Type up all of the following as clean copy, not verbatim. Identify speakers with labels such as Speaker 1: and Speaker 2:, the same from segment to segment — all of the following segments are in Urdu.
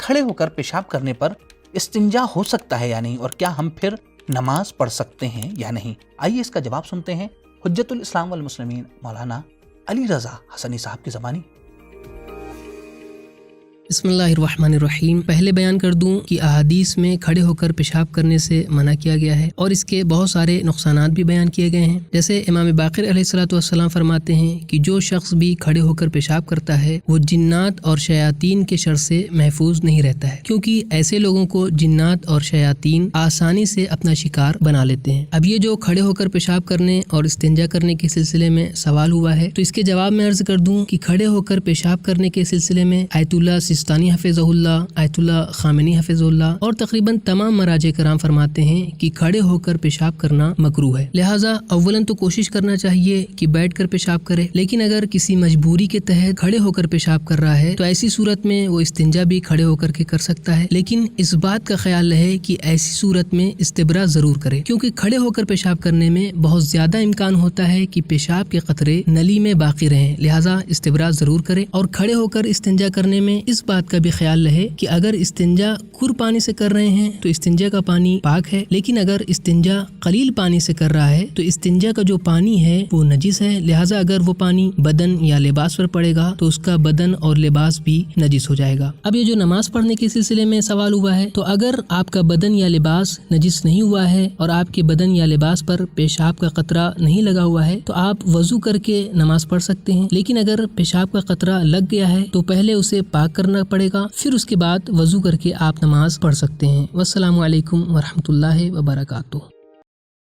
Speaker 1: کھڑے ہو کر پیشاب کرنے پر استنجا ہو سکتا ہے یا نہیں، اور کیا ہم پھر نماز پڑھ سکتے ہیں یا نہیں؟ آئیے اس کا جواب سنتے ہیں حجت الاسلام والمسلمین مولانا علی رضا حسنی صاحب کی زبانی۔
Speaker 2: بسم اللہ الرحمن الرحیم۔ پہلے بیان کر دوں کہ احادیث میں کھڑے ہو کر پیشاب کرنے سے منع کیا گیا ہے اور اس کے بہت سارے نقصانات بھی بیان کیے گئے ہیں۔ جیسے امام باقر علیہ الصلوۃ والسلام فرماتے ہیں کہ جو شخص بھی کھڑے ہو کر پیشاب کرتا ہے وہ جنات اور شیاطین کے شر سے محفوظ نہیں رہتا ہے، کیونکہ ایسے لوگوں کو جنات اور شیاطین آسانی سے اپنا شکار بنا لیتے ہیں۔ اب یہ جو کھڑے ہو کر پیشاب کرنے اور استنجا کرنے کے سلسلے میں سوال ہوا ہے، تو اس کے جواب میں عرض کر دوں کہ کھڑے ہو کر پیشاب کرنے کے سلسلے میں آیت اللہ سستانی حفظہ اللہ، آیت اللہ خامنی حفظہ اللہ اور تقریباً تمام مراجع کرام فرماتے ہیں کہ کھڑے ہو کر پیشاب کرنا مکروہ ہے۔ لہٰذا اولاً تو کوشش کرنا چاہیے کہ بیٹھ کر پیشاب کرے، لیکن اگر کسی مجبوری کے تحت کھڑے ہو کر پیشاب کر رہا ہے تو ایسی صورت میں وہ استنجا بھی کھڑے ہو کر کے کر سکتا ہے، لیکن اس بات کا خیال رہے کہ ایسی صورت میں استبراء ضرور کرے، کیونکہ کھڑے ہو کر پیشاب کرنے میں بہت زیادہ امکان ہوتا ہے کہ پیشاب کے قطرے نلی میں باقی رہیں، لہٰذا استبراء ضرور کرے۔ اور کھڑے ہو کر استنجا کرنے میں اس بات کا بھی خیال رہے کہ اگر استنجا کھر پانی سے کر رہے ہیں تو استنجا کا پانی پاک ہے، لیکن اگر استنجا قلیل پانی سے کر رہا ہے تو استنجا کا جو پانی ہے وہ نجس ہے، لہٰذا اگر وہ پانی بدن یا لباس پر پڑے گا تو اس کا بدن اور لباس بھی نجس ہو جائے گا۔ اب یہ جو نماز پڑھنے کے سلسلے میں سوال ہوا ہے، تو اگر آپ کا بدن یا لباس نجس نہیں ہوا ہے اور آپ کے بدن یا لباس پر پیشاب کا قطرہ نہیں لگا ہوا ہے تو آپ وضو کر کے نماز پڑھ سکتے ہیں، لیکن اگر پیشاب کا قطرہ لگ گیا ہے تو پہلے اسے پاک کرنا پڑے گا، پھر اس کے بعد وضو کر کے آپ نماز پڑھ سکتے ہیں۔ والسلام علیکم ورحمۃ اللہ وبرکاتہ۔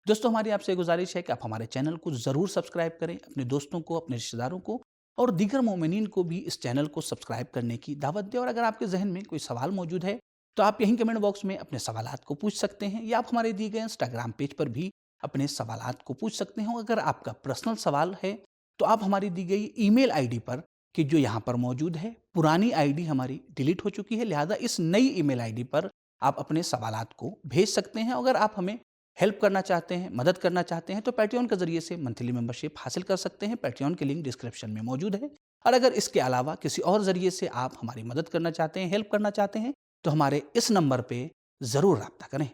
Speaker 1: دوستو، ہماری آپ سے گزارش ہے کہ آپ ہمارے چینل کو ضرور سبسکرائب کریں، اپنے دوستوں کو، اپنے رشتہ داروں کو اور دیگر مومنین کو بھی اس چینل کو سبسکرائب کرنے کی دعوت دیں۔ اور اگر آپ کے ذہن میں کوئی سوال موجود ہے تو آپ یہیں کمنٹ باکس میں اپنے سوالات کو پوچھ سکتے ہیں، یا آپ ہمارے دیے گئے انسٹاگرام پیج پر بھی اپنے سوالات کو پوچھ سکتے ہیں۔ اگر آپ کا پرسنل سوال ہے تو آپ ہماری دی گئی ای میل آئی ڈی پر، کہ جو یہاں پر موجود ہے، پرانی آئی ڈی ہماری ڈیلیٹ ہو چکی ہے، لہذا اس نئی ای میل آئی ڈی پر آپ اپنے سوالات کو بھیج سکتے ہیں۔ اگر آپ ہمیں ہیلپ کرنا چاہتے ہیں، مدد کرنا چاہتے ہیں، تو پیٹریون کے ذریعے سے منتھلی ممبرشپ حاصل کر سکتے ہیں۔ پیٹریون کی لنک ڈسکرپشن میں موجود ہے۔ اور اگر اس کے علاوہ کسی اور ذریعے سے آپ ہماری مدد کرنا چاہتے ہیں، ہیلپ کرنا چاہتے ہیں، تو ہمارے اس نمبر پہ ضرور رابطہ کریں۔